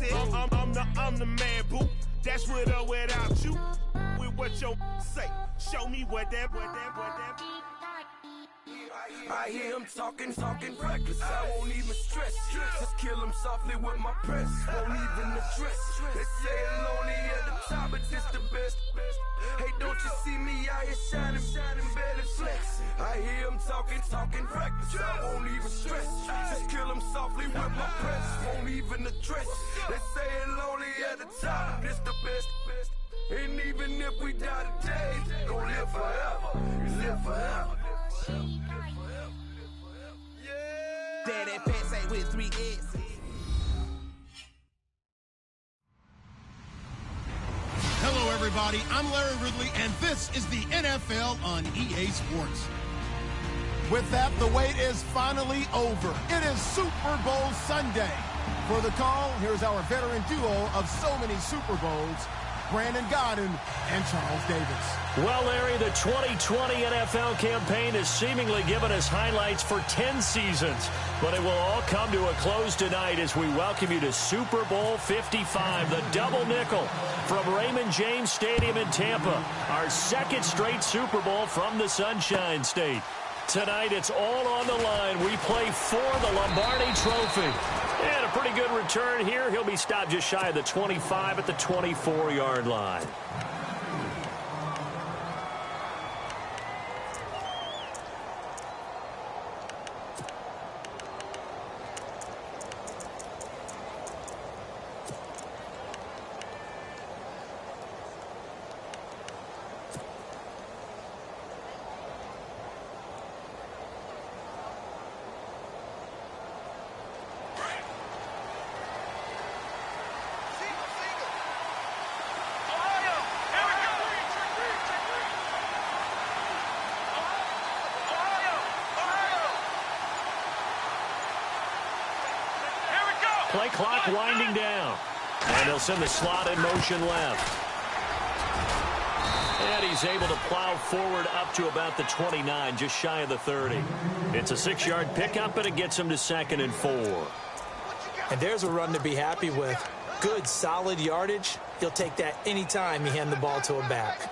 said, I'm the man, boo. That's with or without you. With what your say. Show me what that. I hear him talking reckless. I won't even stress. Just kill him softly with my press. Won't even address. They say it's lonely at the top, but this the best. Hey, don't you see me out here shining, barely flex. I hear him talking reckless. I won't even stress. Just kill him softly with my press. Won't even address. They say it's lonely at the top, this the best. And even if we die today, gon' live forever. Live forever. Daddy Pants ain't with 3 X's. Hello, everybody. I'm Larry Ridley, and this is the NFL on EA Sports. With that, the wait is finally over. It is Super Bowl Sunday. For the call, here's our veteran duo of so many Super Bowls, Brandon Godden and Charles Davis. Well, Larry, the 2020 NFL campaign has seemingly given us highlights for 10 seasons, but it will all come to a close tonight as we welcome you to Super Bowl 55, the double nickel from Raymond James Stadium in Tampa, our second straight Super Bowl from the Sunshine State. Tonight, it's all on the line. We play for the Lombardi Trophy. And a pretty good return here. He'll be stopped just shy of the 25 at the 24-yard line. Play clock winding down. And he'll send the slot in motion left. And he's able to plow forward up to about the 29, just shy of the 30. It's a 6-yard pickup, and it gets him to 2nd and 4. And there's a run to be happy with. Good, solid yardage. He'll take that anytime you hand the ball to a back.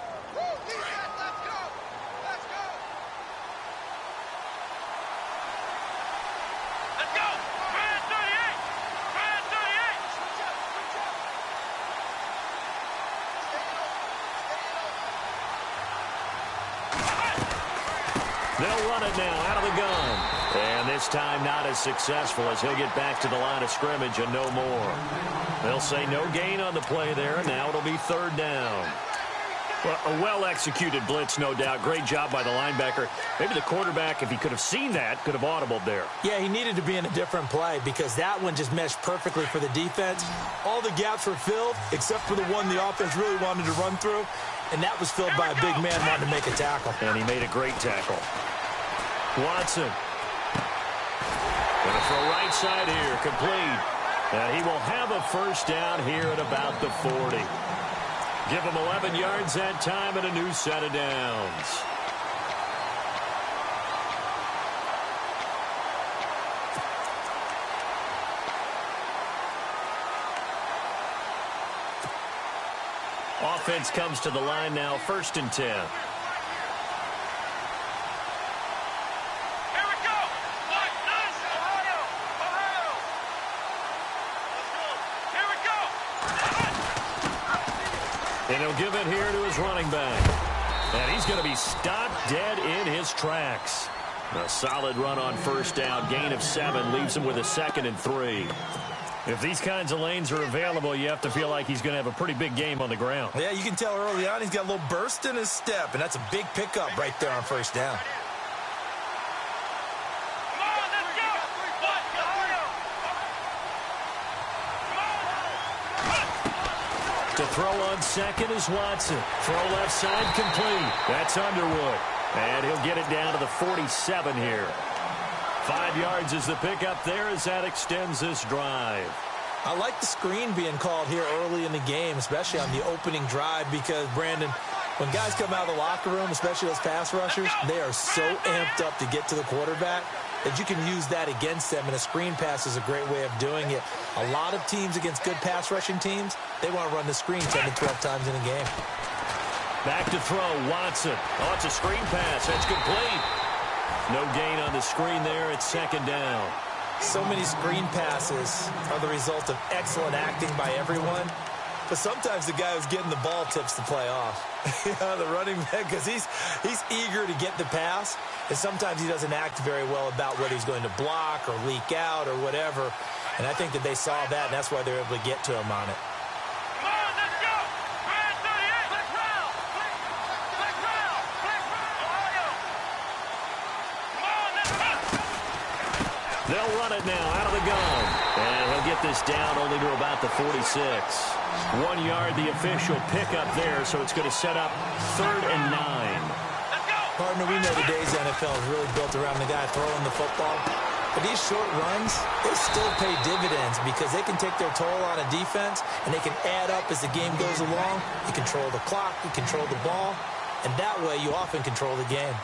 They'll run it now out of the gun. And this time not as successful as he'll get back to the line of scrimmage and no more. They'll say no gain on the play there, and now it'll be 3rd down. Well, a well-executed blitz, no doubt. Great job by the linebacker. Maybe the quarterback, if he could have seen that, could have audibled there. Yeah, he needed to be in a different play because that one just meshed perfectly for the defense. All the gaps were filled except for the one the offense really wanted to run through, and that was filled by a big man wanting to make a tackle. And he made a great tackle. Watson. Going to throw right side here, complete. And he will have a 1st down here at about the 40. Give him 11 yards that time and a new set of downs. Offense comes to the line now, 1st and 10. And he'll give it here to his running back. And he's going to be stopped dead in his tracks. A solid run on 1st down. Gain of 7 leaves him with a 2nd and 3. If these kinds of lanes are available, you have to feel like he's going to have a pretty big game on the ground. Yeah, you can tell early on he's got a little burst in his step, and that's a big pickup right there on 1st down. To throw on 2nd is Watson. Throw left side complete. That's Underwood. And he'll get it down to the 47 here. 5 yards is the pickup there as that extends this drive. I like the screen being called here early in the game, especially on the opening drive, because, Brandon, when guys come out of the locker room, especially those pass rushers, they are so amped up to get to the quarterback. that you can use that against them, and a screen pass is a great way of doing it. A lot of teams against good pass rushing teams, they want to run the screen 10 to 12 times in a game. Back to throw, Watson. Oh, it's a screen pass. That's complete. No gain on the screen there. It's second down. So many screen passes are the result of excellent acting by everyone. But sometimes the guy who's getting the ball tips the play off. The running back, because he's eager to get the pass, and sometimes he doesn't act very well about whether he's going to block or leak out or whatever. And I think that they saw that, and that's why they were able to get to him on it. They'll run it now out of the gun. And he'll get this down only to about the 46. 1 yard, the official pickup there, so it's going to set up 3rd and 9. Partner, we know today's NFL is really built around the guy throwing the football. But these short runs, they still pay dividends because they can take their toll on a defense, and they can add up as the game goes along. You control the clock, you control the ball, and that way you often control the game.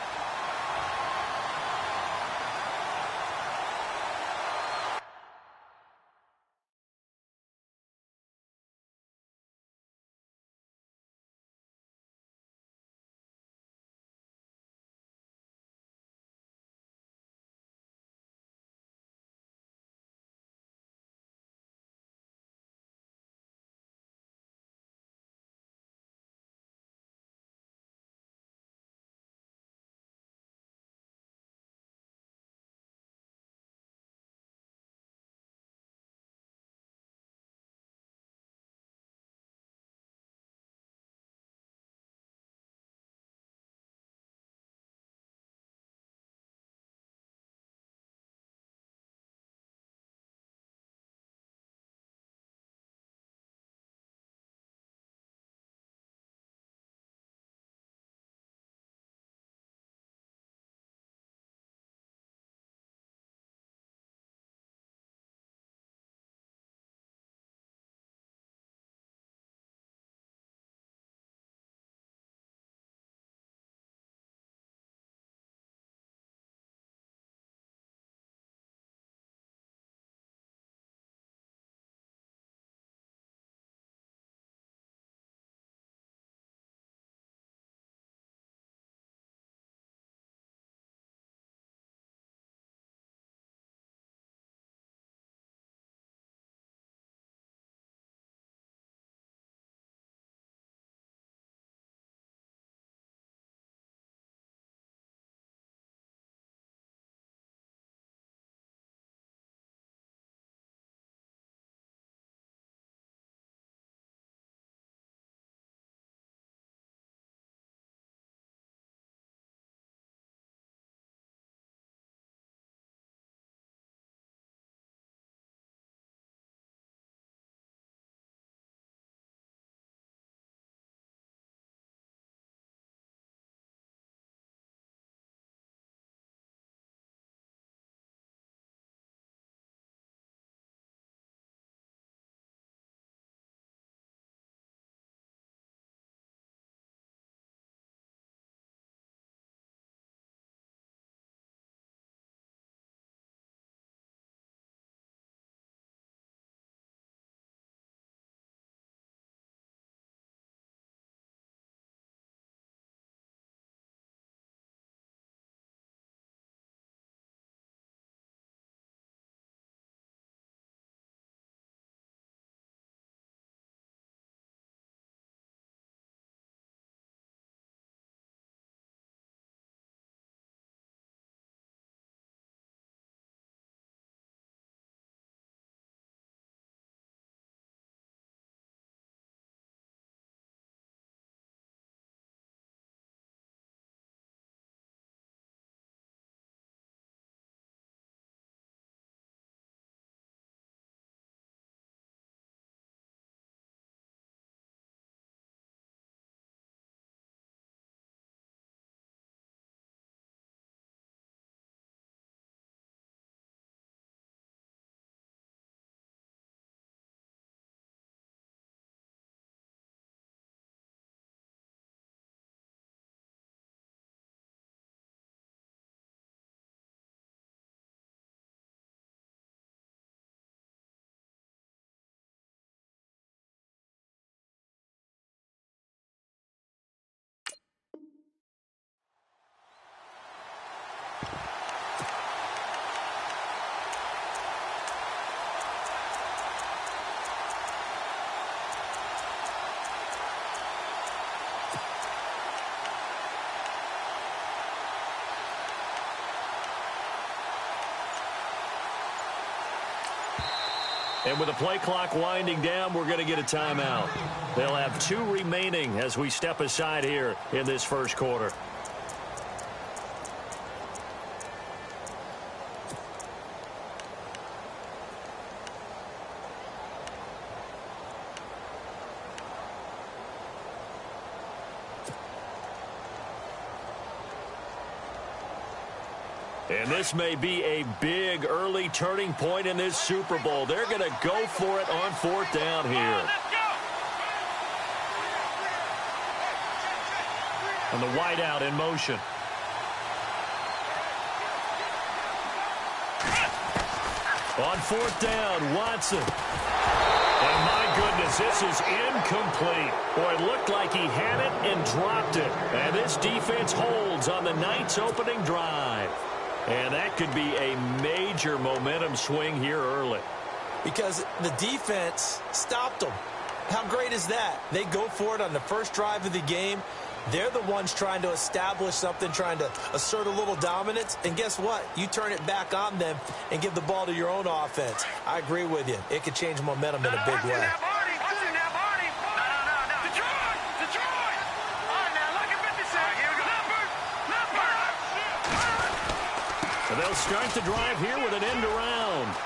And with the play clock winding down, we're going to get a timeout. They'll have 2 remaining as we step aside here in this first quarter. And this may be a big early turning point in this Super Bowl. They're going to go for it on 4th down here. And the wideout in motion. On 4th down, Watson. And my goodness, this is incomplete. Boy, it looked like he had it and dropped it. And this defense holds on the night's opening drive. And that could be a major momentum swing here early. Because the defense stopped them. How great is that? They go for it on the first drive of the game. They're the ones trying to establish something, trying to assert a little dominance. And guess what? You turn it back on them and give the ball to your own offense. I agree with you. It could change momentum in a big way. So they'll start the drive here with an end around.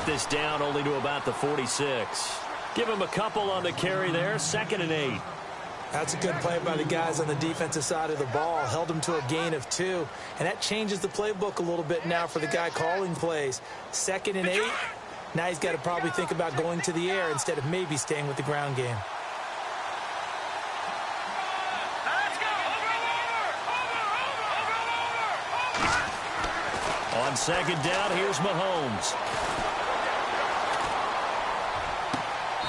This down only to about the 46. Give him a couple on the carry there. 2nd and 8. That's a good play by the guys on the defensive side of the ball. Held him to a gain of 2. And that changes the playbook a little bit now for the guy calling plays. 2nd and 8. Now he's got to probably think about going to the air instead of maybe staying with the ground game. On 2nd down, here's Mahomes.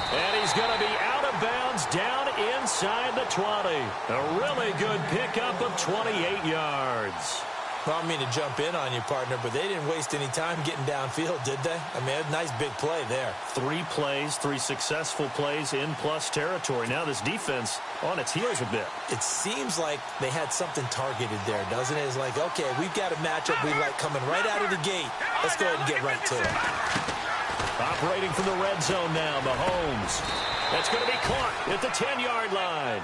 And he's going to be out of bounds down inside the 20. A really good pickup of 28 yards. Well, I don't mean to jump in on you, partner, but they didn't waste any time getting downfield, did they? I mean, a nice big play there. 3 plays, 3 successful plays in plus territory. Now this defense on its heels a bit. It seems like they had something targeted there, doesn't it? It's like, okay, we've got a matchup we like coming right out of the gate. Let's go ahead and get right to it. Operating from the red zone now, Mahomes. That's going to be caught at the 10-yard line.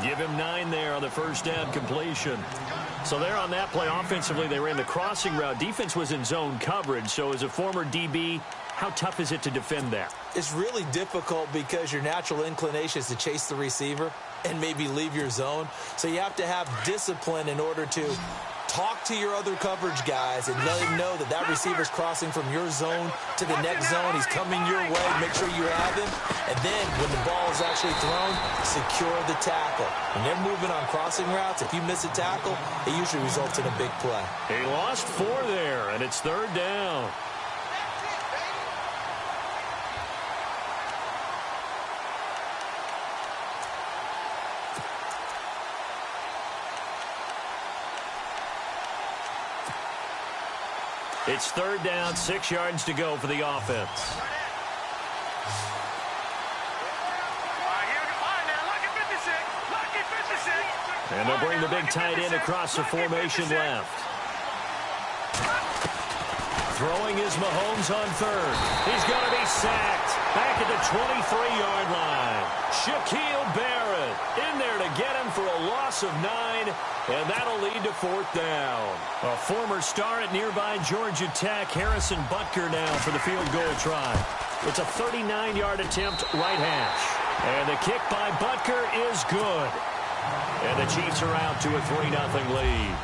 Give him 9 there on the first down completion. So there on that play, offensively, they ran the crossing route. Defense was in zone coverage. So as a former DB, how tough is it to defend that? It's really difficult because your natural inclination is to chase the receiver and maybe leave your zone. So you have to have discipline in order to talk to your other coverage guys and let him know that that receiver's crossing from your zone to the next zone. He's coming your way. Make sure you have him. And then when the ball is actually thrown, secure the tackle. When they're moving on crossing routes, if you miss a tackle, it usually results in a big play. He lost 4 there, and it's 3rd down. It's 3rd down, 6 yards to go for the offense. And they'll bring the big tight end across the formation left. Throwing is Mahomes on 3rd. He's going to be sacked back at the 23-yard line. Shaquille Barrett in there to get him for a loss of 9, and that'll lead to 4th down. A former star at nearby Georgia Tech, Harrison Butker now for the field goal try. It's a 39-yard attempt, right hash. And the kick by Butker is good. And the Chiefs are out to a 3-0 lead.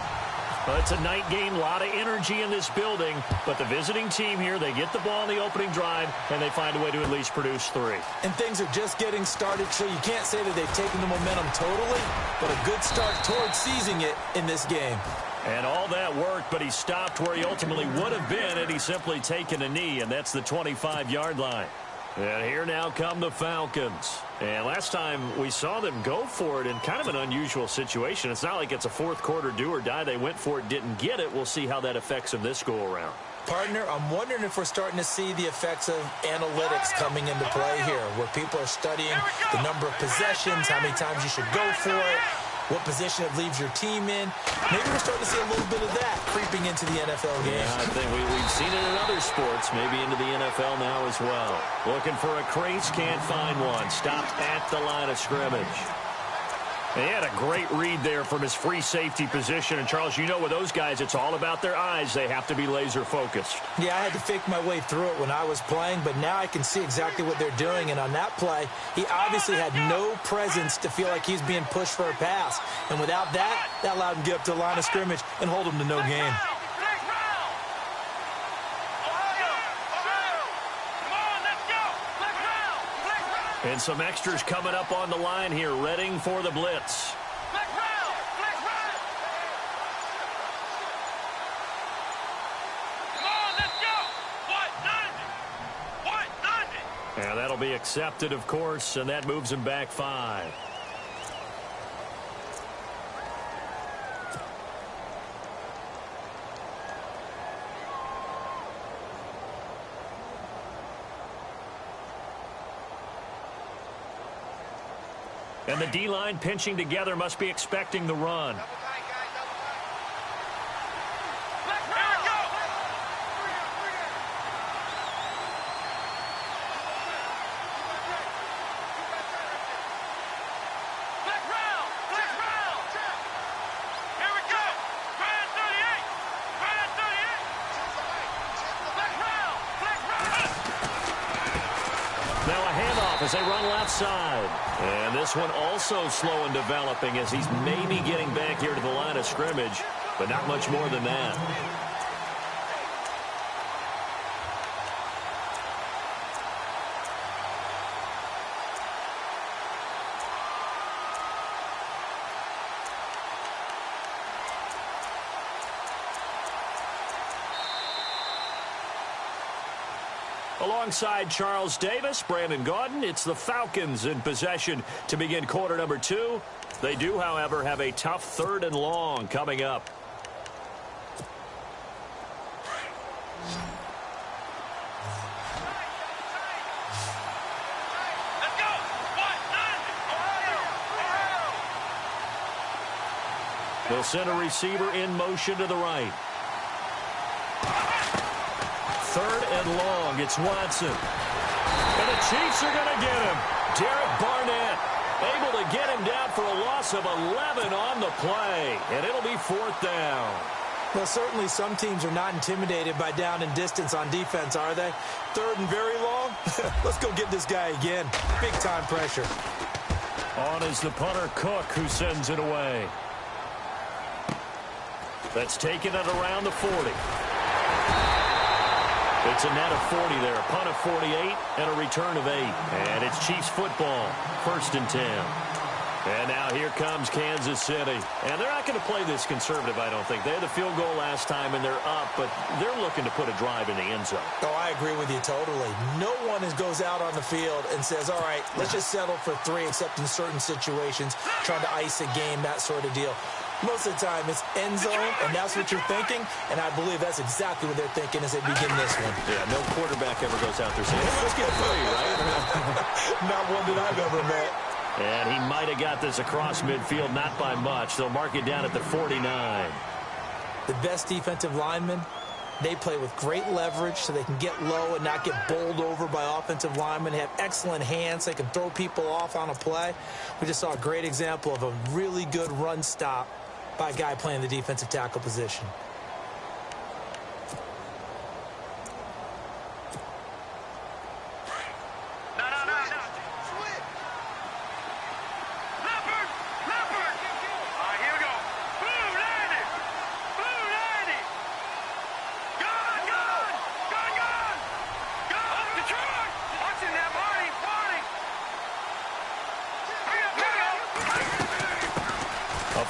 Well, it's a night game, a lot of energy in this building, but the visiting team here, they get the ball in the opening drive, and they find a way to at least produce 3. And things are just getting started, so you can't say that they've taken the momentum totally, but a good start towards seizing it in this game. And all that work, but he stopped where he ultimately would have been had he simply taken a knee, and that's the 25-yard line. And here now come the Falcons. And last time we saw them go for it in kind of an unusual situation. It's not like it's a fourth quarter do or die. They went for it, didn't get it. We'll see how that affects them this go-around. Partner, I'm wondering if we're starting to see the effects of analytics coming into play here, where people are studying the number of possessions, how many times you should go for it, what position it leaves your team in. Maybe we're starting to see a little bit of that creeping into the NFL game. Yeah, I think we've seen it in other sports, maybe into the NFL now as well. Looking for a crease, can't find one. Stopped at the line of scrimmage. He had a great read there from his free safety position. And, Charles, you know with those guys, it's all about their eyes. They have to be laser-focused. Yeah, I had to fake my way through it when I was playing, but now I can see exactly what they're doing. And on that play, he obviously had no presence to feel like he's being pushed for a pass. And without that, that allowed him to get up to the line of scrimmage and hold him to no gain. And some extras coming up on the line here, readying for the blitz. And that'll be accepted, of course, and that moves him back 5. And the D-line pinching together must be expecting the run. As they run left side. And this one also slow in developing as he's maybe getting back here to the line of scrimmage, but not much more than that. Alongside Charles Davis, Brandon Gaudin, it's the Falcons in possession to begin quarter number 2. They do, however, have a tough 3rd and long coming up. They'll send a receiver in motion to the right. 3rd and long. It's Watson. And the Chiefs are going to get him. Derek Barnett able to get him down for a loss of 11 on the play. And it'll be 4th down. Well, certainly some teams are not intimidated by down and distance on defense, are they? 3rd and very long? Let's go get this guy again. Big-time pressure. On is the punter, Cook, who sends it away. That's taken at around the 40. It's a net of 40 there, a punt of 48, and a return of 8. And it's Chiefs football, 1st and 10. And now here comes Kansas City. And they're not going to play this conservative, I don't think. They had the field goal last time, and they're up, but they're looking to put a drive in the end zone. Oh, I agree with you totally. No one goes out on the field and says, all right, let's just settle for 3, except in certain situations, trying to ice a game, that sort of deal. Most of the time, it's end zone, and that's what you're thinking, and I believe that's exactly what they're thinking as they begin this one. Yeah, no quarterback ever goes out there saying, hey, let's get 3, right? Not one that I've ever met. And he might have got this across midfield, not by much. They'll mark it down at the 49. The best defensive linemen, they play with great leverage so they can get low and not get bowled over by offensive linemen. They have excellent hands. They can throw people off on a play. We just saw a great example of a really good run stop by a guy playing the defensive tackle position.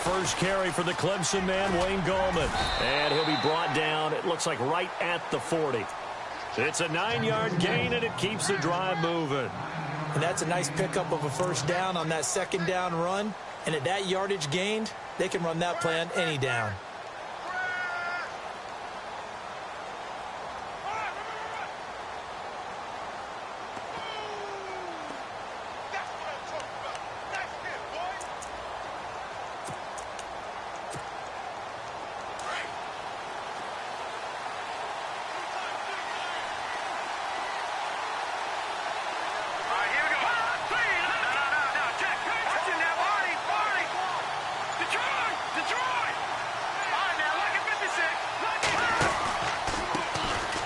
First carry for the Clemson man, Wayne Gallman. And he'll be brought down, it looks like right at the 40. It's a 9-yard gain, and it keeps the drive moving. And that's a nice pickup of a first down on that second down run. And at that yardage gained, they can run that play on any down.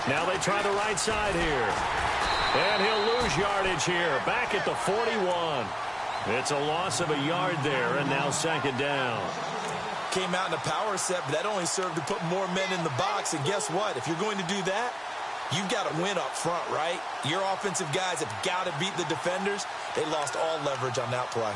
Now they try the right side here. And he'll lose yardage here. Back at the 41. It's a loss of a yard there, and now second down. Came out in a power set, but that only served to put more men in the box. And guess what? If you're going to do that, you've got to win up front, right? Your offensive guys have got to beat the defenders. They lost all leverage on that play.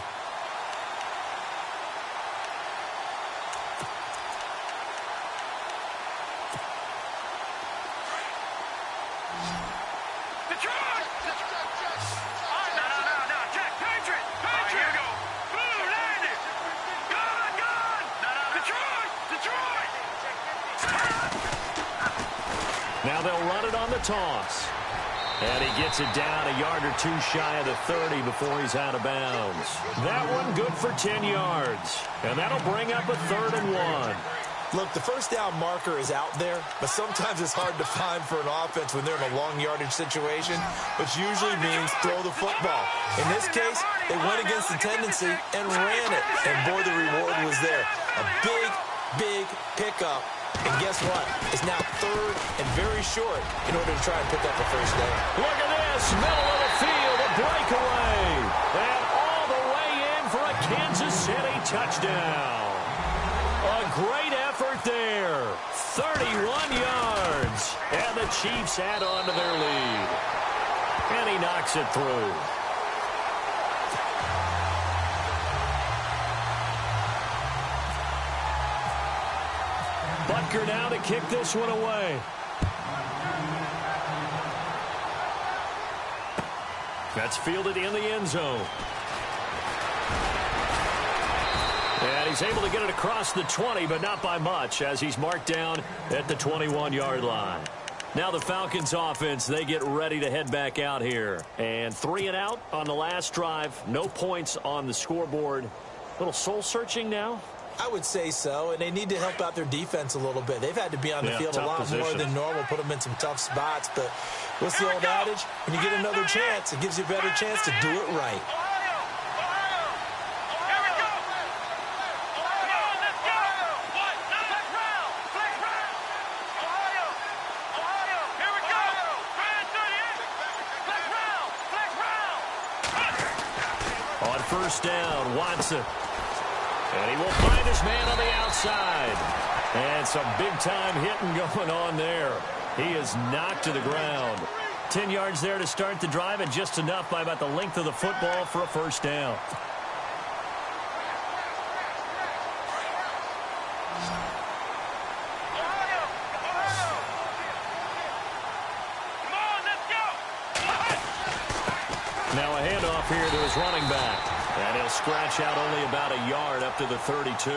Now they'll run it on the toss. And he gets it down a yard or two shy of the 30 before he's out of bounds. That one good for 10 yards. And that'll bring up a 3rd and 1. Look, the first down marker is out there, but sometimes it's hard to find for an offense when they're in a long yardage situation, which usually means throw the football. In this case, they went against the tendency and ran it. And boy, the reward was there. A big, big pickup. And guess what? It's now 3rd and very short in order to try and pick up a first down. Look at this. Middle of the field, a breakaway. And all the way in for a Kansas City touchdown. A great effort there. 31 yards. And the Chiefs add on to their lead. And he knocks it through. Butker now to kick this one away. That's fielded in the end zone. And he's able to get it across the 20, but not by much, as he's marked down at the 21-yard line. Now the Falcons offense, they get ready to head back out here. And 3 and out on the last drive. No points on the scoreboard. A little soul-searching now. I would say so, and they need to help out their defense a little bit. They've had to be on the field a lot more than normal, put them in some tough spots. But what's the old adage? When you get another chance, it gives you a better chance to do it right. On first down, Watson. And he will find his man on the outside. And some big-time hitting going on there. He is knocked to the ground. 10 yards there to start the drive, and just enough by about the length of the football for a first down. Now a handoff here to his running back. And he'll scratch out only about a yard up to the 32.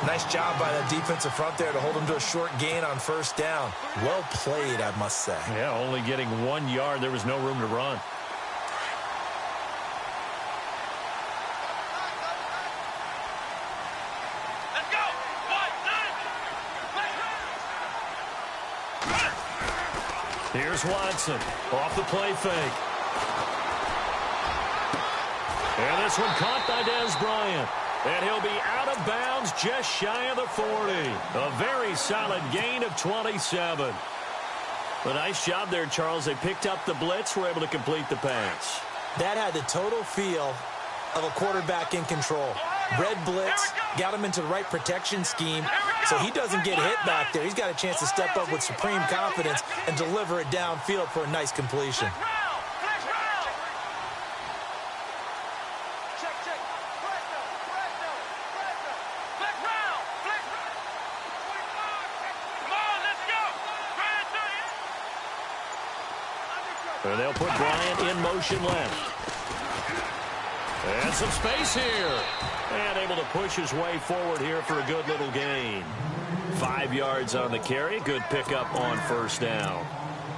Nice job by the defensive front there to hold him to a short gain on first down. Well played, I must say. Yeah, only getting 1 yard. There was no room to run. Let's go! Here's Watson off the play fake. And this one caught by Dez Bryant. And he'll be out of bounds just shy of the 40. A very solid gain of 27. A nice job there, Charles. They picked up the blitz, were able to complete the pass. That had the total feel of a quarterback in control. Red blitz, got him into the right protection scheme, so he doesn't get hit back there. He's got a chance to step up with supreme confidence and deliver it downfield for a nice completion. And they'll put Bryant in motion left. And some space here. And able to push his way forward here for a good little gain. 5 yards on the carry. Good pickup on first down.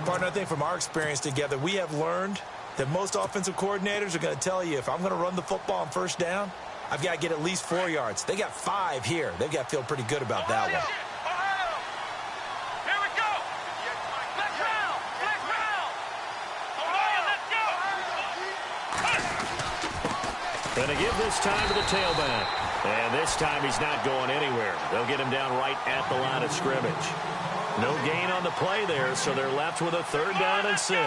Partner, I think from our experience together, we have learned that most offensive coordinators are going to tell you, if I'm going to run the football on first down, I've got to get at least 4 yards. They got 5 here. They've got to feel pretty good about that one. Here we go. Let's round. Let's round. Ohio, let's go. Going to give this time to the tailback. And this time he's not going anywhere. They'll get him down right at the line of scrimmage. No gain on the play there, so they're left with a 3rd down and 6.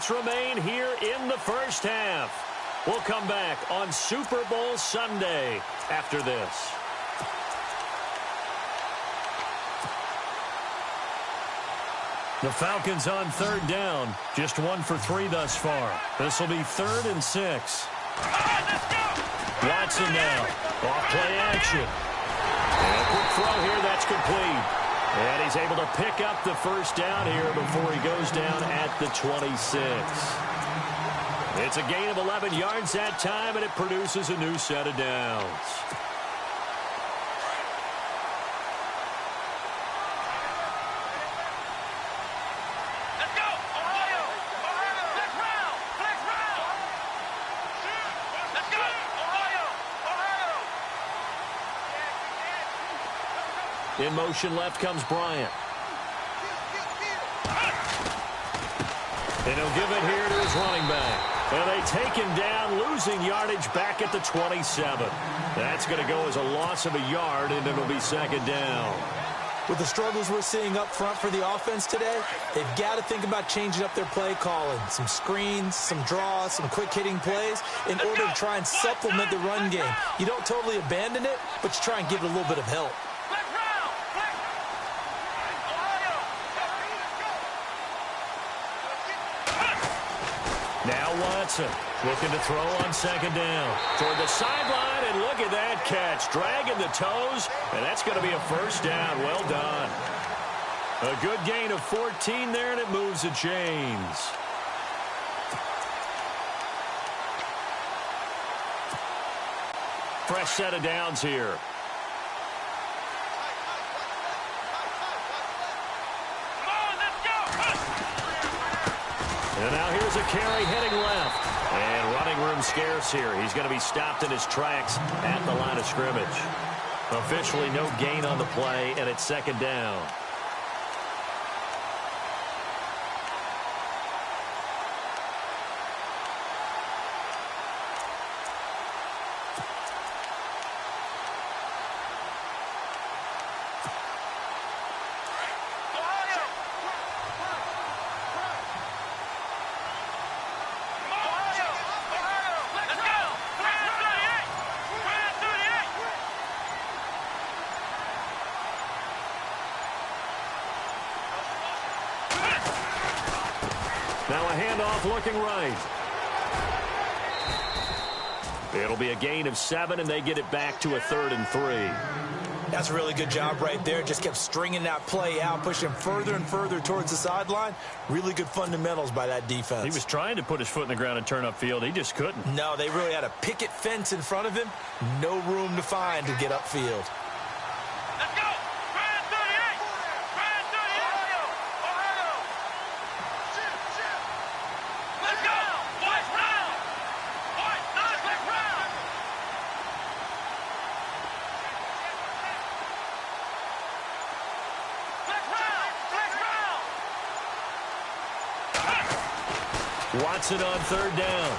Remain here in the first half. We'll come back on Super Bowl Sunday after this. The Falcons on 3rd down. Just 1 for 3 thus far. This will be 3rd and 6. Watson now. Off play action. And a quick throw here. That's complete. And he's able to pick up the first down here before he goes down at the 26. It's a gain of 11 yards that time, and it produces a new set of downs. Let's go, Ohio. Let's round. Let's round. Let's go, Ohio. In motion left comes Bryant. And he'll give it here to his running back. And they take him down, losing yardage back at the 27. That's going to go as a loss of a yard, and it'll be 2nd down. With the struggles we're seeing up front for the offense today, they've got to think about changing up their play calling. Some screens, some draws, some quick-hitting plays in order to try and supplement the run game. You don't totally abandon it, but you try and give it a little bit of help. Now Watson looking to throw on 2nd down. Toward the sideline, and look at that catch. Dragging the toes, and that's going to be a first down. Well done. A good gain of 14 there, and it moves the chains. Fresh set of downs here. And now here's a carry heading left. And running room scarce here. He's going to be stopped in his tracks at the line of scrimmage. Officially no gain on the play, and it's 2nd down. Now a handoff looking right. It'll be a gain of 7, and they get it back to a 3rd and 3. That's a really good job right there. Just kept stringing that play out, pushing further and further towards the sideline. Really good fundamentals by that defense. He was trying to put his foot in the ground and turn upfield. He just couldn't. No, they really had a picket fence in front of him. No room to find to get upfield. Let's go. Brand 38. Brand 38. Ohio. Let's go. White round. White, nice, let's round. Let's round. Let's round. Watson on 3rd down.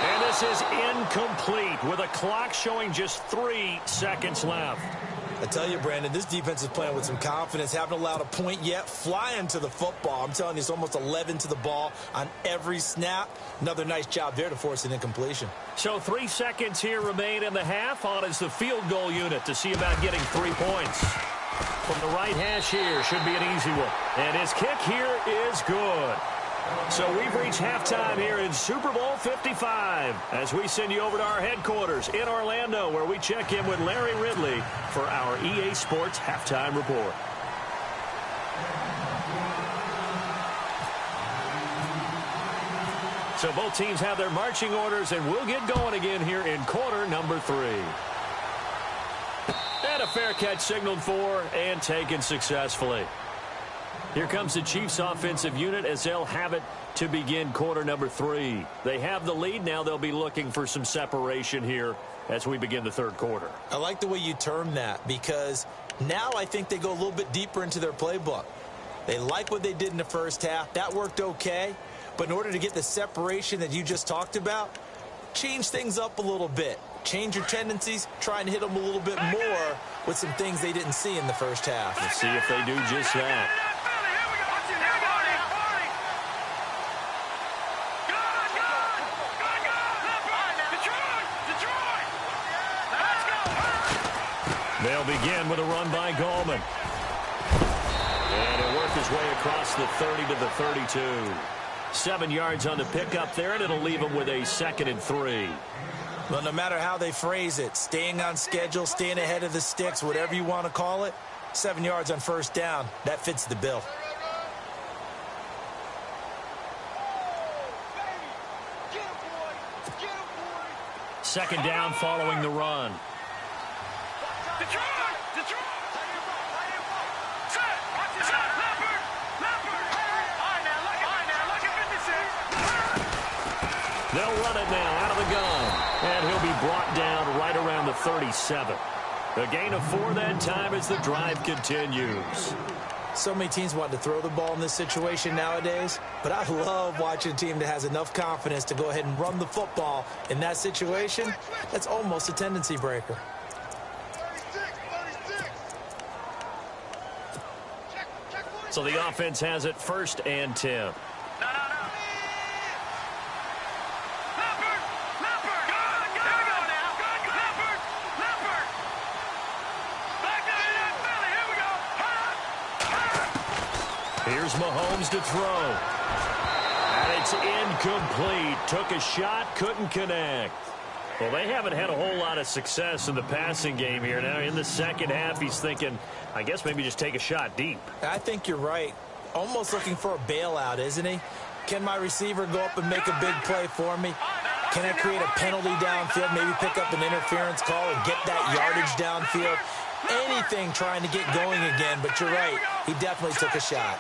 And this is incomplete with a clock showing just 3 seconds left. I tell you, Brandon, this defense is playing with some confidence. Haven't allowed a point yet. Flying to the football. I'm telling you, it's almost 11 to the ball on every snap. Another nice job there to force an incompletion. So 3 seconds here remain in the half. On is the field goal unit to see about getting 3 points. From the right hash here, should be an easy one. And his kick here is good. So we've reached halftime here in Super Bowl 55 as we send you over to our headquarters in Orlando, where we check in with Larry Ridley for our EA Sports Halftime Report. So both teams have their marching orders, and we'll get going again here in quarter number 3. And a fair catch signaled for and taken successfully. Here comes the Chiefs offensive unit as they'll have it to begin quarter number 3. They have the lead. Now they'll be looking for some separation here as we begin the third quarter. I like the way you term that, because now I think they go a little bit deeper into their playbook. They like what they did in the first half. That worked okay. But in order to get the separation that you just talked about, change things up a little bit. Change your tendencies. Try and hit them a little bit more with some things they didn't see in the first half. Let's see if they do just that. They'll begin with a run by Gallman. And he'll work his way across the 30 to the 32. 7 yards on the pickup there, and it'll leave him with a 2nd and 3. Well, no matter how they phrase it, staying on schedule, staying ahead of the sticks, whatever you want to call it, 7 yards on first down, that fits the bill. Second down following the run. They'll run it now out of the gun. And he'll be brought down right around the 37. A gain of 4 that time as the drive continues. So many teams want to throw the ball in this situation nowadays, but I love watching a team that has enough confidence to go ahead and run the football in that situation. That's almost a tendency breaker. So the offense has it 1st and 10. Here's Mahomes to throw. And it's incomplete. Took a shot, couldn't connect. Well, they haven't had a whole lot of success in the passing game here. Now in the second half, he's thinking, I guess maybe just take a shot deep. I think you're right. Almost looking for a bailout, isn't he? Can my receiver go up and make a big play for me? Can I create a penalty downfield, maybe pick up an interference call and get that yardage downfield? Anything trying to get going again, but you're right. He definitely took a shot.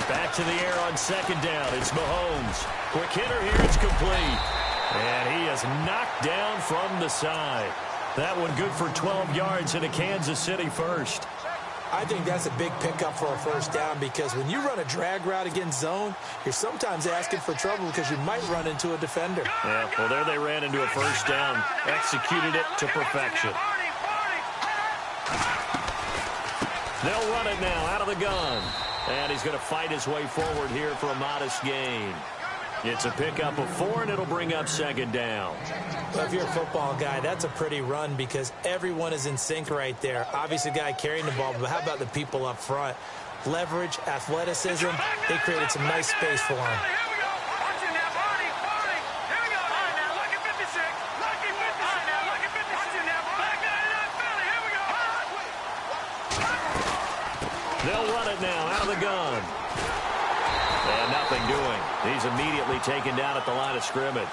Back to the air on second down. It's Mahomes. Quick hitter here. It's complete. And he is knocked down from the side. That one good for 12 yards in a Kansas City first. I think that's a big pickup for a first down, because when you run a drag route against zone, you're sometimes asking for trouble because you might run into a defender. Yeah, well, there they ran into a first down. Executed it to perfection. They'll run it now out of the gun. And he's going to fight his way forward here for a modest gain. It's a pickup of 4, and it'll bring up second down. Well, if you're a football guy, that's a pretty run because everyone is in sync right there. Obviously, the guy carrying the ball, but how about the people up front? Leverage, athleticism, they created some nice space for him. They'll run it now out of the gun. And nothing doing. He's immediately taken down at the line of scrimmage.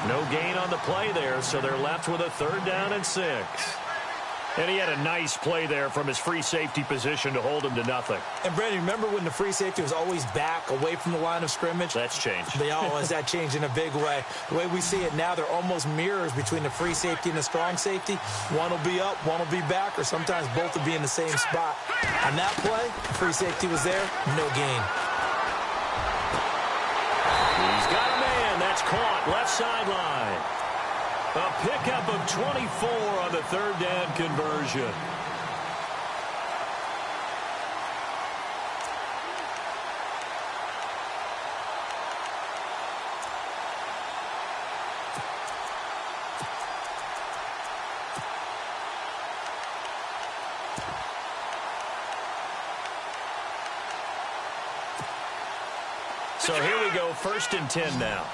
No gain on the play there, so they're left with a 3rd down and 6. And he had a nice play there from his free safety position to hold him to nothing. And, Brandon, remember when the free safety was always back away from the line of scrimmage? That's changed. They always that changed in a big way. The way we see it now, they're almost mirrors between the free safety and the strong safety. One will be up, one will be back, or sometimes both will be in the same spot. On that play, free safety was there, no gain. He's got him caught left sideline. A pickup of 24 on the third down conversion. So here we go, 1st and 10 now.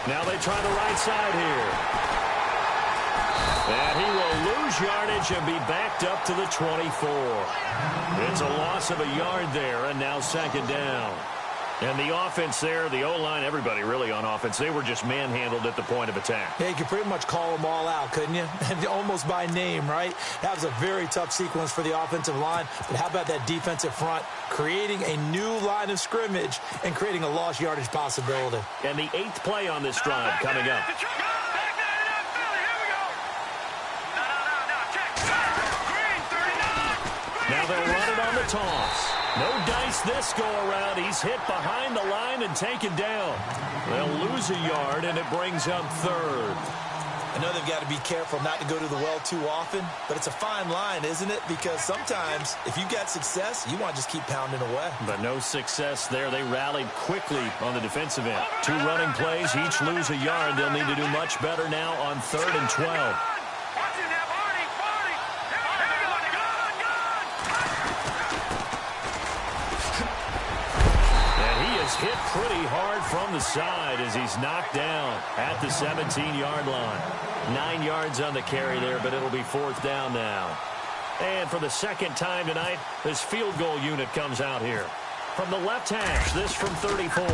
Now they try the right side here. And he will lose yardage and be backed up to the 24. It's a loss of a yard there, and now 2nd down. And the offense there, the O-line, everybody really on offense, they were just manhandled at the point of attack. Yeah, you could pretty much call them all out, couldn't you? Almost by name, right? That was a very tough sequence for the offensive line. But how about that defensive front creating a new line of scrimmage and creating a lost yardage possibility? And the 8th play on this drive coming up. Now they'll run it on the toss. No dice this go-around. He's hit behind the line and taken down. They'll lose a yard, and it brings up 3rd. I know they've got to be careful not to go to the well too often, but it's a fine line, isn't it? Because sometimes, if you got success, you want to just keep pounding away. But no success there. They rallied quickly on the defensive end. 2 running plays, each lose a yard. They'll need to do much better now on 3rd and 12. Hit pretty hard from the side as he's knocked down at the 17-yard line. 9 yards on the carry there, but it'll be 4th down now. And for the 2nd time tonight, this field goal unit comes out here. From the left hash, this from 34.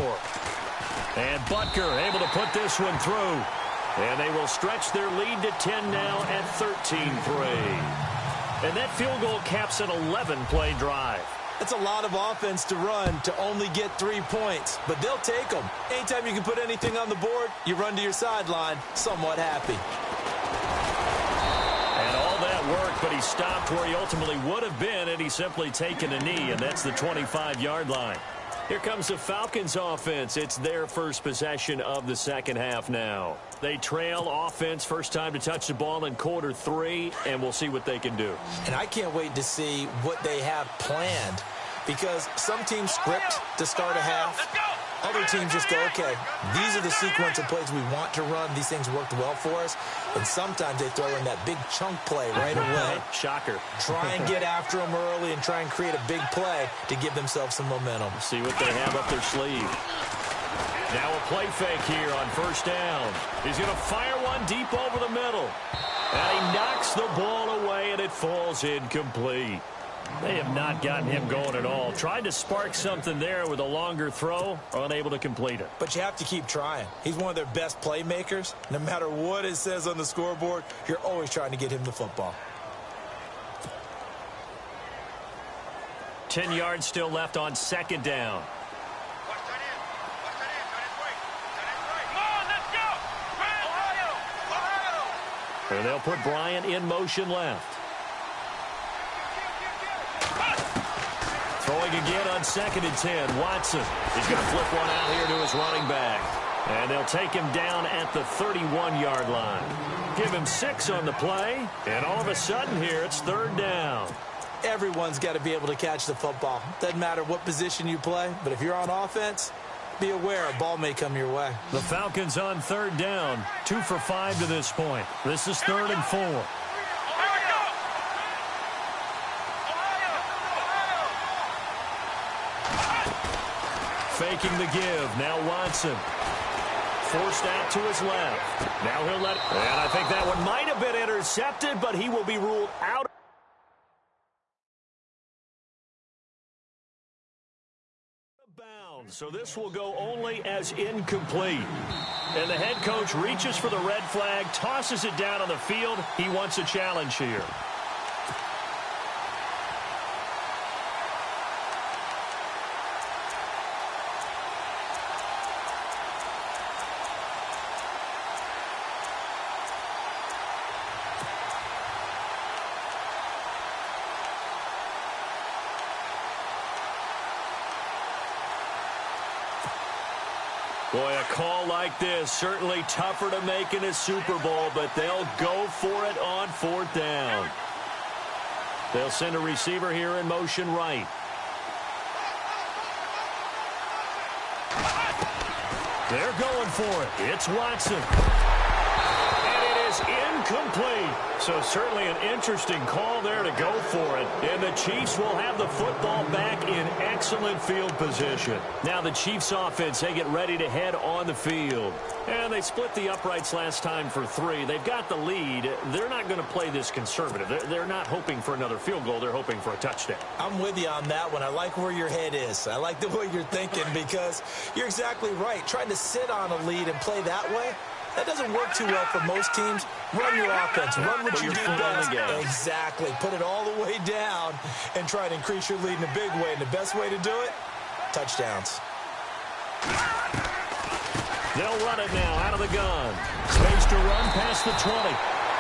And Butker able to put this one through. And they will stretch their lead to 10 now at 13-3. And that field goal caps an 11-play drive. It's a lot of offense to run to only get 3 points, but they'll take them. Anytime you can put anything on the board, you run to your sideline somewhat happy. And all that work, but he stopped where he ultimately would have been had he simply taken a knee, and that's the 25-yard line. Here comes the Falcons offense. It's their first possession of the second half now. They trail offense, first time to touch the ball in quarter 3, and we'll see what they can do. And I can't wait to see what they have planned, because some teams script to start a half. Other teams just go, okay, these are the sequence of plays we want to run. These things worked well for us. And sometimes they throw in that big chunk play right away. Shocker. Try and get after them early and try and create a big play to give themselves some momentum. See what they have up their sleeve. Now a play fake here on 1st down. He's going to fire one deep over the middle. And he knocks the ball away, and it falls incomplete. They have not gotten him going at all. Tried to spark something there with a longer throw, unable to complete it. But you have to keep trying. He's one of their best playmakers. No matter what it says on the scoreboard, you're always trying to get him the football. 10 yards still left on 2nd down. And they'll put Bryant in motion left. Throwing again on 2nd and 10. Watson. He's going to flip one out here to his running back. And they'll take him down at the 31-yard line. Give him 6 on the play. And all of a sudden here, it's 3rd down. Everyone's got to be able to catch the football. Doesn't matter what position you play, but if you're on offense, be aware a ball may come your way. The Falcons on 3rd down. 2 for 5 to this point. This is 3rd and 4. Faking the give. Now Watson. Forced out to his left. Now he'll let it. And I think that one might have been intercepted, but he will be ruled out. So this will go only as incomplete. And the head coach reaches for the red flag, tosses it down on the field. He wants a challenge here. Boy, a call like this, certainly tougher to make in a Super Bowl, but they'll go for it on 4th down. They'll send a receiver here in motion right. They're going for it. It's Watson. And it is incomplete. So certainly an interesting call there to go for it. And the Chiefs will have the football back in excellent field position. Now the Chiefs offense, they get ready to head on the field. And they split the uprights last time for 3. They've got the lead. They're not going to play this conservative. They're not hoping for another field goal. They're hoping for a touchdown. I'm with you on that one. I like where your head is. I like the way you're thinking because you're exactly right. Trying to sit on a lead and play that way, that doesn't work too well for most teams. Run your offense. Run what you do best. Exactly. Put it all the way down and try to increase your lead in a big way. And the best way to do it, touchdowns. They'll run it now out of the gun. Space to run past the 20.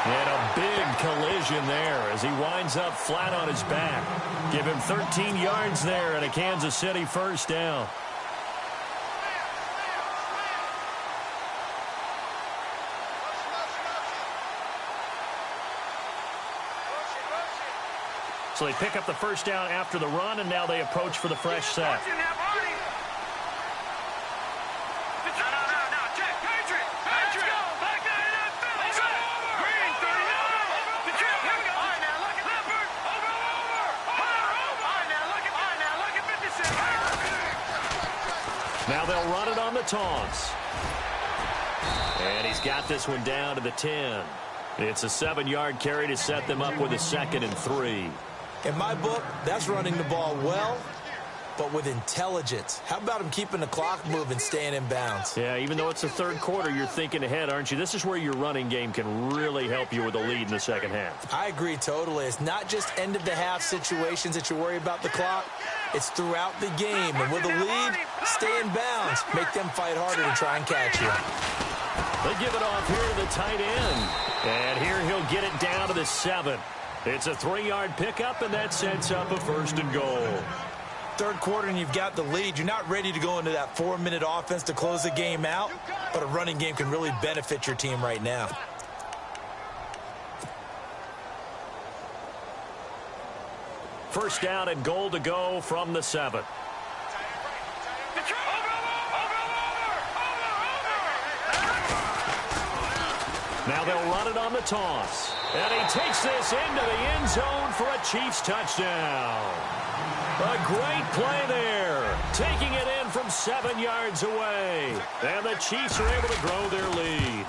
And a big collision there as he winds up flat on his back. Give him 13 yards there and a Kansas City 1st down. So they pick up the 1st down after the run, and now they approach for the fresh set. Now they'll run it on the toss. And he's got this one down to the 10. It's a 7-yard carry to set them up with a 2nd and 3. In my book, that's running the ball well, but with intelligence. How about him keeping the clock moving, staying in bounds? Yeah, even though it's the 3rd quarter, you're thinking ahead, aren't you? This is where your running game can really help you with a lead in the 2nd half. I agree totally. It's not just end-of-the-half situations that you worry about the clock. It's throughout the game. And with a lead, stay in bounds. Make them fight harder to try and catch you. They give it off here to the tight end. And here he'll get it down to the 7. It's a 3-yard pickup, and that sets up a 1st and goal. 3rd quarter, and you've got the lead. You're not ready to go into that 4-minute offense to close the game out, but a running game can really benefit your team right now. First down and goal to go from the 7. Now they'll run it on the toss. And he takes this into the end zone for a Chiefs touchdown. A great play there. Taking it in from 7 yards away. And the Chiefs are able to grow their lead.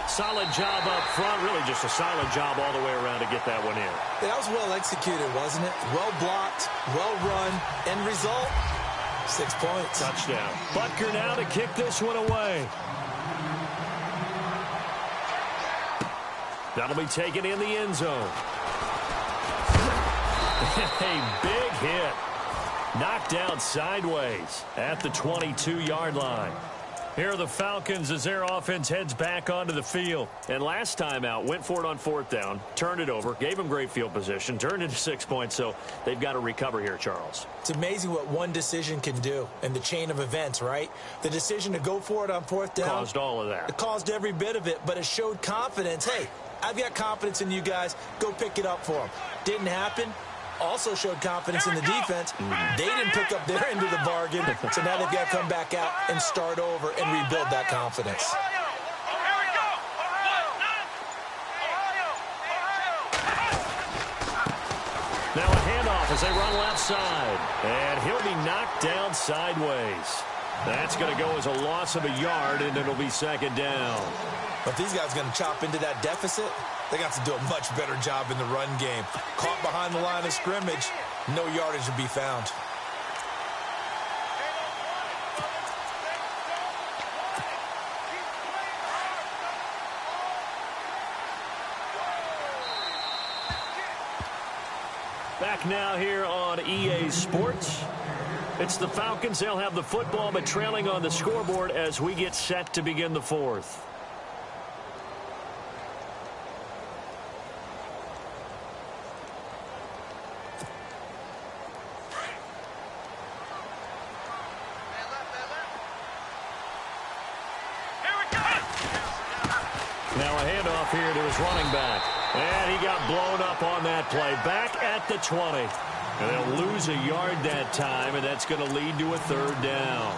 Solid job up front. Really just a solid job all the way around to get that one in. That was well executed, wasn't it? Well blocked, well run. End result, 6 points. Touchdown. Butker now to kick this one away. That'll be taken in the end zone. A big hit. Knocked down sideways at the 22-yard line. Here are the Falcons as their offense heads back onto the field. And last time out, went for it on 4th down, turned it over, gave them great field position, turned into 6 points, so they've got to recover here, Charles. It's amazing what one decision can do in the chain of events, right? The decision to go for it on 4th down. Caused all of that. It caused every bit of it, but it showed confidence. Hey, I've got confidence in you guys. Go pick it up for them. Didn't happen. Also showed confidence in the defense. They didn't pick up their end of the bargain, so now they've got to come back out and start over and rebuild that confidence. Now a handoff as they run left side. And he'll be knocked down sideways. That's going to go as a loss of a yard, and it'll be 2nd down. But these guys are going to chop into that deficit. They got to do a much better job in the run game. Caught behind the line of scrimmage, no yardage to be found. Back now here on EA Sports. It's the Falcons. They'll have the football, but trailing on the scoreboard as we get set to begin the 4th. Now a handoff here to his running back. And he got blown up on that play. Back at the 20. And they'll lose a yard that time, and that's going to lead to a third down.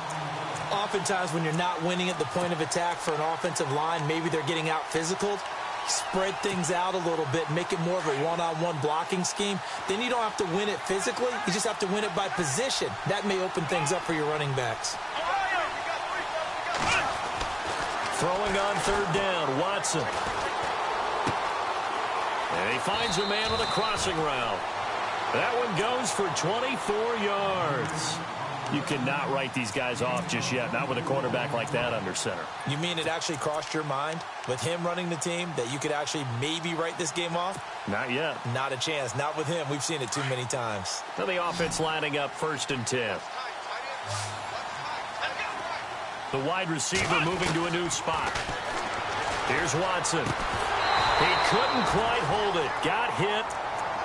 Oftentimes when you're not winning at the point of attack for an offensive line, maybe they're getting out physical. Spread things out a little bit, make it more of a one-on-one blocking scheme. Then you don't have to win it physically. You just have to win it by position. That may open things up for your running backs. Throwing on third down, Watson. And he finds a man with a crossing route. That one goes for 24 yards. You cannot write these guys off just yet, not with a quarterback like that under center. You mean it actually crossed your mind with him running the team that you could actually maybe write this game off? Not yet. Not a chance. Not with him. We've seen it too many times. Now the offense lining up 1st and 10. The wide receiver moving to a new spot. Here's Watson. He couldn't quite hold it. Got hit.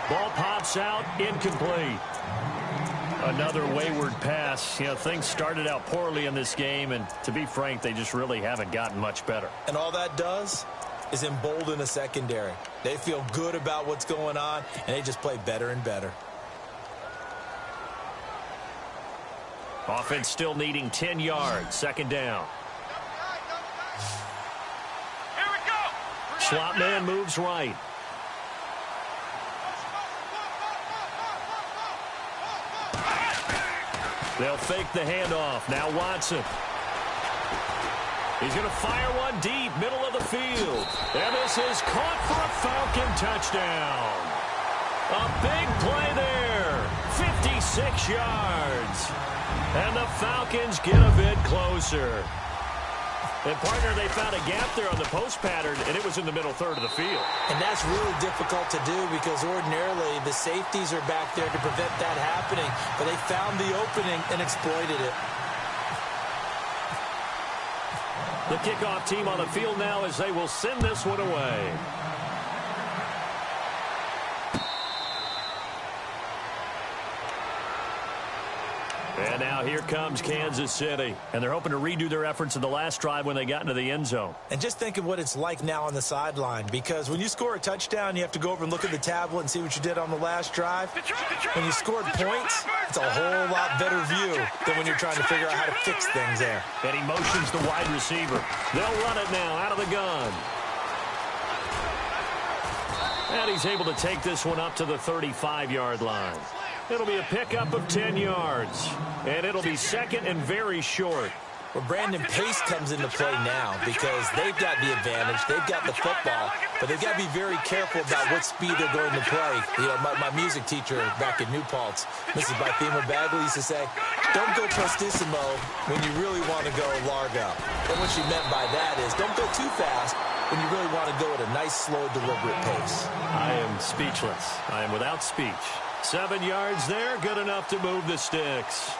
Ball pops out. Incomplete. Another wayward pass. You know, things started out poorly in this game, and to be frank, they just really haven't gotten much better. And all that does is embolden a secondary. They feel good about what's going on, and they just play better and better. Offense still needing 10 yards. 2nd down. Here we go. Slot man moves right. They'll fake the handoff. Now Watson. He's going to fire one deep, middle of the field. And this is caught for a Falcon touchdown. A big play there. 56 yards. And the Falcons get a bit closer. And, partner, they found a gap there on the post pattern, and it was in the middle third of the field. And that's really difficult to do because ordinarily the safeties are back there to prevent that happening. But they found the opening and exploited it. The kickoff team on the field now as they will send this one away. And now here comes Kansas City. And they're hoping to redo their efforts in the last drive when they got into the end zone. And just think of what it's like now on the sideline. Because when you score a touchdown, you have to go over and look at the tablet and see what you did on the last drive. When you scored points, it's a whole lot better view than when you're trying to figure out how to fix things there. And he motions the wide receiver. They'll run it now out of the gun. And he's able to take this one up to the 35-yard line. It'll be a pickup of 10 yards. And it'll be 2nd and very short. Well, Brandon, pace comes into play now because they've got the advantage. They've got the football. But they've got to be very careful about what speed they're going to play. You know, my music teacher back in New Paltz, Mrs. Bythema Bagley, used to say, don't go prestissimo when you really want to go largo. And what she meant by that is don't go too fast when you really want to go at a nice, slow, deliberate pace. I am speechless. I am without speech. 7 yards there, good enough to move the sticks.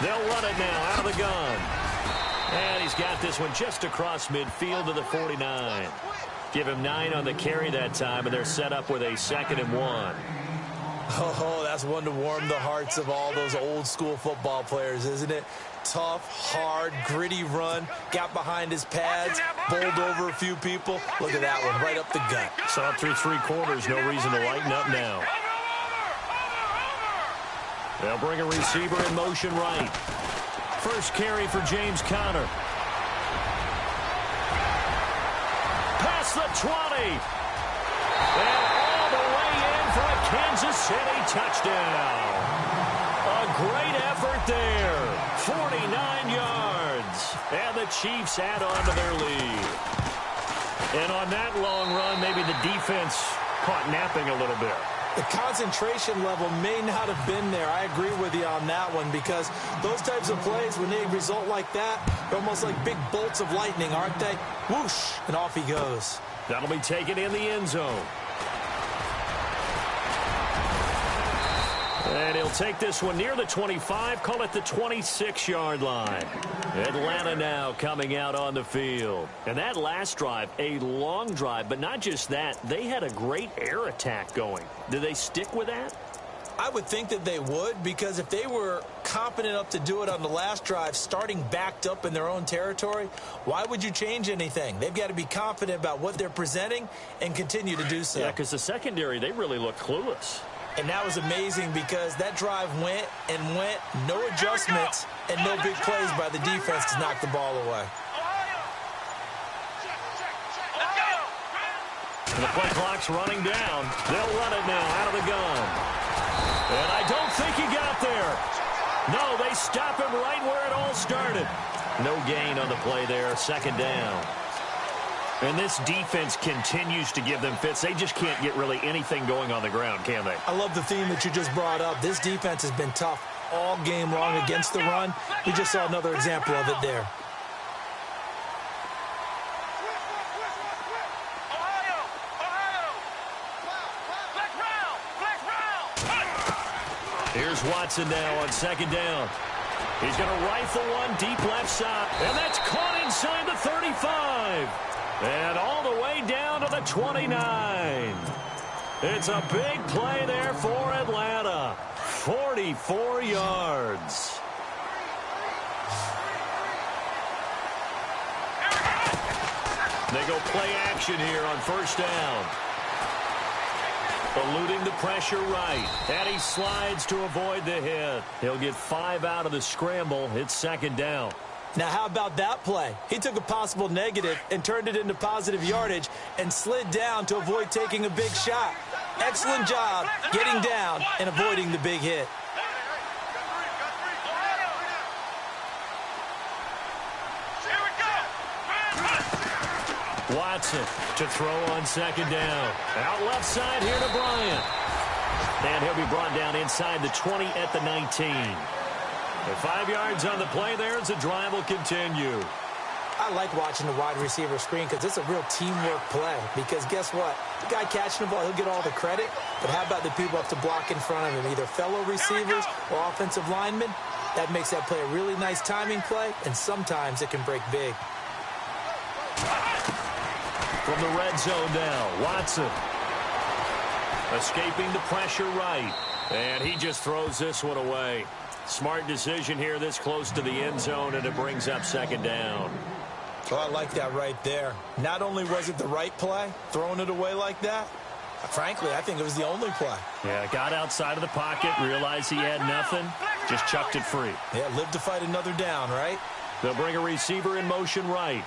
They'll run it now out of the gun. And he's got this one just across midfield to the 49. Give him 9 on the carry that time, and they're set up with a 2nd and 1. Oh, that's one to warm the hearts of all those old-school football players, isn't it? Tough, hard, gritty run. Got behind his pads, bowled over a few people. Look at that one, right up the gut. Saw it through 3 quarters. No reason to lighten up now. They'll bring a receiver in motion right. First carry for James Conner. Past the 20. And all the way in for a Kansas City touchdown. A great effort there. 49 yards. And the Chiefs add on to their lead. And on that long run, maybe the defense caught napping a little bit. The concentration level may not have been there. I agree with you on that one because those types of plays, when they result like that, they're almost like big bolts of lightning, aren't they? Whoosh, and off he goes. That'll be taken in the end zone. And he'll take this one near the 25, call it the 26-yard line. Atlanta now coming out on the field. And that last drive, a long drive, but not just that, they had a great air attack going. Do they stick with that? I would think that they would, because if they were confident enough to do it on the last drive, starting backed up in their own territory, why would you change anything? They've got to be confident about what they're presenting and continue to do so. Yeah, because the secondary, they really look clueless. And that was amazing because that drive went and went, no adjustments, and no big plays by the defense to knock the ball away. And the play clock's running down. They'll run it now out of the gun. And I don't think he got there. No, they stop him right where it all started. No gain on the play there, second down. And this defense continues to give them fits. They just can't get really anything going on the ground, can they? I love the theme that you just brought up. This defense has been tough all game long against the run. We just saw another example of it there. Here's Watson now on second down. He's going to rifle one deep left side. And that's caught inside the 35. And all the way down to the 29. It's a big play there for Atlanta. 44 yards. They go play action here on first down. Eluding the pressure right. And he slides to avoid the hit. He'll get 5 out of the scramble. It's second down. Now, how about that play? He took a possible negative and turned it into positive yardage and slid down to avoid taking a big shot. Excellent job getting down and avoiding the big hit. Watson to throw on second down. Out left side here to Bryant. And he'll be brought down inside the 20 at the 19. The 5 yards on the play there as the drive will continue. I like watching the wide receiver screen because it's a real teamwork play. Because guess what? The guy catching the ball, he'll get all the credit. But how about the people up to block in front of him, either fellow receivers or offensive linemen? That makes that play a really nice timing play, and sometimes it can break big. From the red zone now, Watson. Escaping the pressure right. And he just throws this one away. Smart decision here this close to the end zone, and it brings up second down. Oh, I like that right there. Not only was it the right play, throwing it away like that, frankly, I think it was the only play. Yeah, got outside of the pocket, realized he had nothing, just chucked it free. Yeah, live to fight another down, right? They'll bring a receiver in motion right.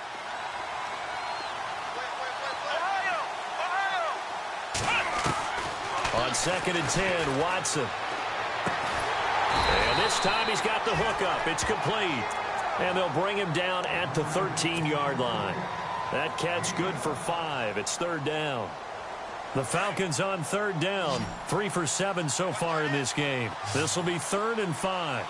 On second and 10, Watson. And this time he's got the hook up. It's complete. And they'll bring him down at the 13-yard line. That catch good for 5. It's third down. The Falcons on third down. 3 for 7 so far in this game. This will be 3rd and 5.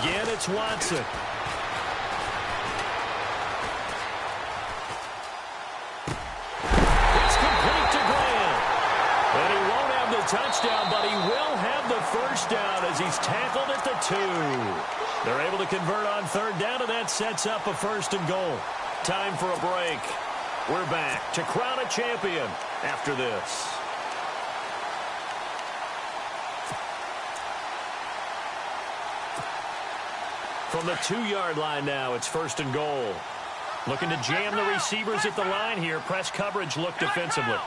Again, it's Watson. It's complete to Grant. And he won't have the touchdown, but he will have the first down as he's tackled at the 2. They're able to convert on third down, and that sets up a 1st and goal. Time for a break. We're back to crown a champion after this. From the 2-yard line now, it's 1st and goal. Looking to jam the receivers at the line here. Press coverage look defensively.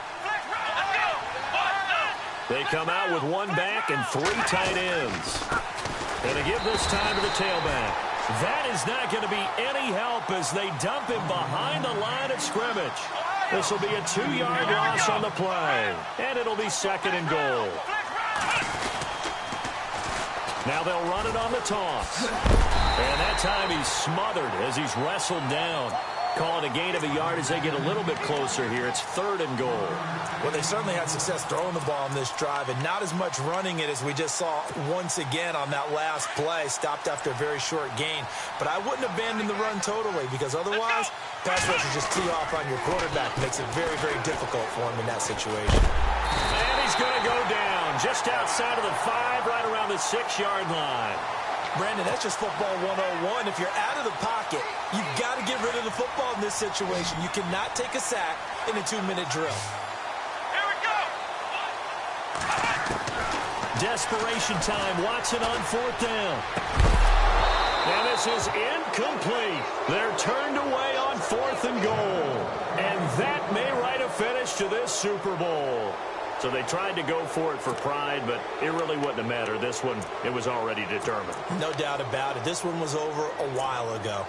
They come out with 1 back and 3 tight ends. And they give this time to the tailback. That is not going to be any help as they dump him behind the line of scrimmage. This will be a 2-yard loss on the play. And it'll be 2nd and goal. Now they'll run it on the toss. And that time he's smothered as he's wrestled down. call it a gain of a yard as they get a little bit closer here. It's 3rd and goal. Well, they certainly had success throwing the ball on this drive and not as much running it as we just saw once again on that last play. Stopped after a very short gain. But I wouldn't abandon the run totally because otherwise, pass rush is just tee off on your quarterback. Makes it very, very difficult for him in that situation. And he's going to go down just outside of the 5, right around the 6-yard line. Brandon, that's just football 101. If you're out of the pocket, you've got to get rid of the football in this situation. You cannot take a sack in a 2-minute drill. Here we go. Desperation time. Watson on 4th down. And this is incomplete. They're turned away on 4th and goal. And that may write a finish to this Super Bowl. So they tried to go for it for pride, but it really wouldn't have mattered. This one, it was already determined. No doubt about it. This one was over a while ago.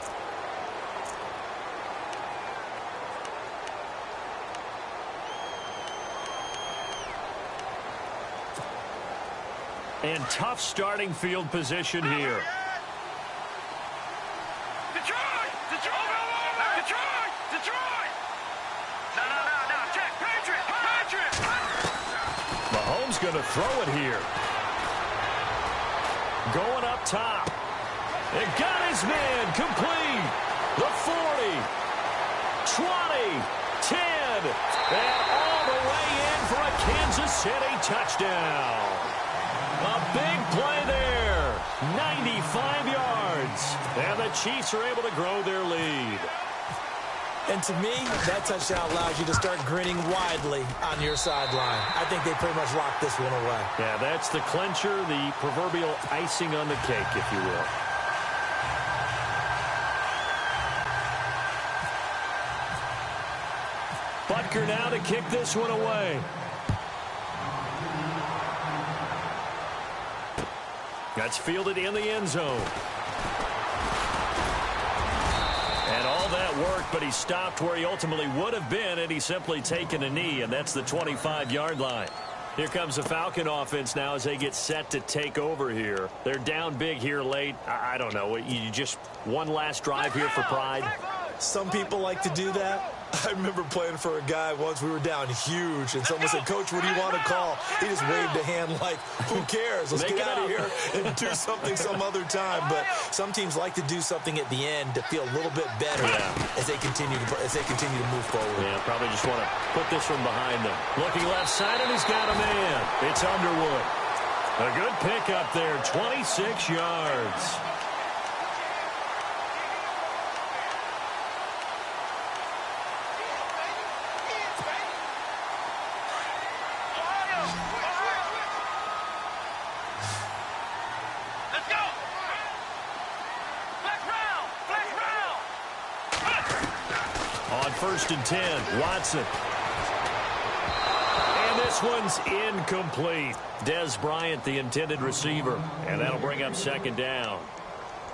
And tough starting field position here. Detroit! Detroit! Detroit! Detroit! No. Check. Patriot! Mahomes going to throw it here. Going up top. It got his man complete. The 40, 20, 10, and all the way in for a Kansas City touchdown. A big play there. 95 yards. And the Chiefs are able to grow their lead. And to me, that touchdown allows you to start grinning widely on your sideline. I think they pretty much locked this one away. Yeah, that's the clincher, the proverbial icing on the cake, if you will. Butker now to kick this one away. That's fielded in the end zone. And all that worked, but he stopped where he ultimately would have been, and he's simply taken a knee, and that's the 25-yard line. Here comes the Falcon offense now as they get set to take over here. They're down big here late. I don't know. You just one last drive here for pride. Some people like to do that. I remember playing for a guy once. We were down huge, and someone said, "Coach, what do you want to call?" He just waved a hand like, "Who cares? Let's get out of here and do something some other time." But some teams like to do something at the end to feel a little bit better as they continue to move forward. Yeah, probably just want to put this one behind them. Looking left side, and he's got a man. It's Underwood. A good pickup there, 26 yards. On 1st and 10, Watson. And this one's incomplete. Dez Bryant, the intended receiver. And that'll bring up 2nd down.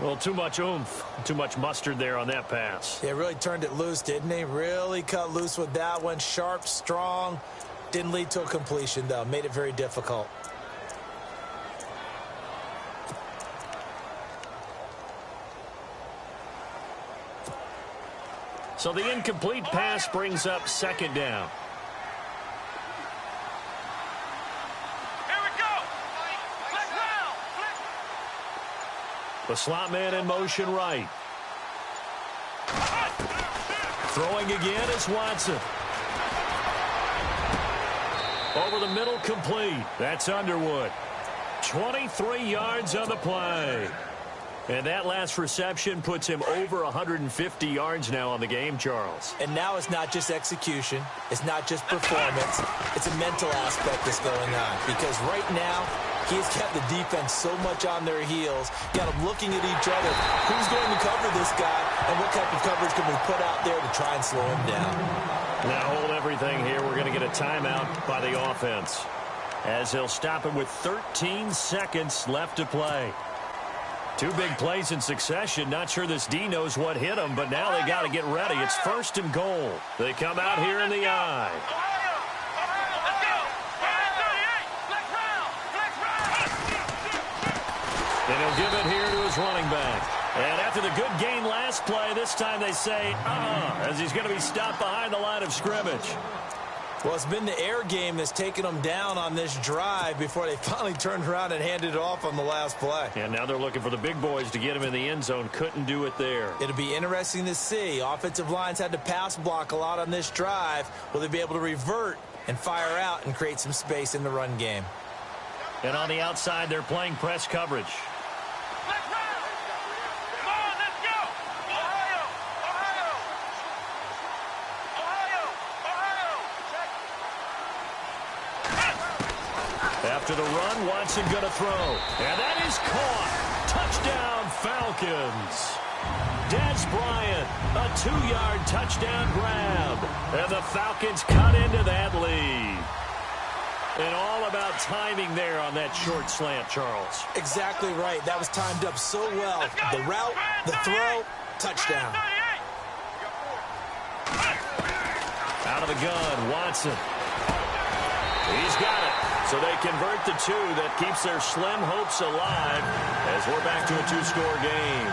Well, too much oomph, too much mustard there on that pass. They really turned it loose, didn't they? Really cut loose with that one. Sharp, strong. Didn't lead to a completion, though. Made it very difficult. So the incomplete pass brings up 2nd down. Here we go. The slot man in motion right. Throwing again is Watson. Over the middle, complete. That's Underwood. 23 yards on the play. And that last reception puts him over 150 yards now on the game, Charles. And now it's not just execution. It's not just performance. It's a mental aspect that's going on. Because right now, he's kept the defense so much on their heels, got them looking at each other. Who's going to cover this guy, and what type of coverage can we put out there to try and slow him down? Now hold everything here. We're going to get a timeout by the offense, as he'll stop it with 13 seconds left to play. 2 big plays in succession. Not sure this D knows what hit him, but now they got to get ready. It's 1st and goal. They come out here in the I. And he'll give it here to his running back. And after the good gain last play, this time they say, as he's going to be stopped behind the line of scrimmage. Well, it's been the air game that's taken them down on this drive before they finally turned around and handed it off on the last play. And now they're looking for the big boys to get him in the end zone. Couldn't do it there. It'll be interesting to see. Offensive lines had to pass block a lot on this drive. Will they be able to revert and fire out and create some space in the run game? And on the outside, they're playing press coverage. After the run, Watson going to throw. And that is caught. Touchdown, Falcons. Dez Bryant, a 2-yard touchdown grab. And the Falcons cut into that lead. And all about timing there on that short slant, Charles. Exactly right. That was timed up so well. The route, the throw, touchdown. Out of the gun, Watson. He's got it. So they convert the 2. That keeps their slim hopes alive as we're back to a 2-score game.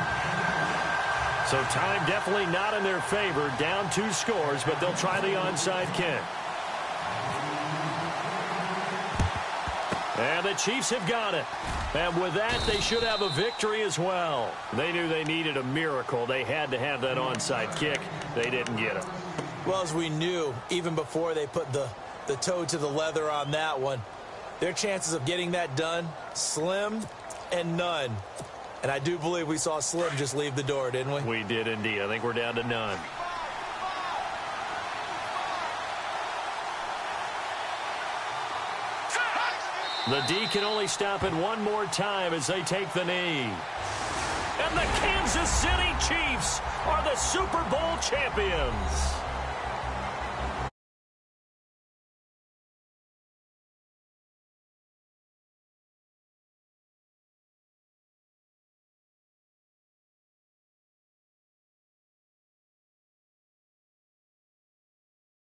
So time definitely not in their favor. Down 2 scores, but they'll try the onside kick. And the Chiefs have got it. And with that, they should have a victory as well. They knew they needed a miracle. They had to have that onside kick. They didn't get it. Well, as we knew, even before they put the toe to the leather on that one, their chances of getting that done, slim and none. And I do believe we saw Slim just leave the door, didn't we? We did indeed. I think we're down to none. The D can only stop it one more time as they take the knee. And the Kansas City Chiefs are the Super Bowl champions.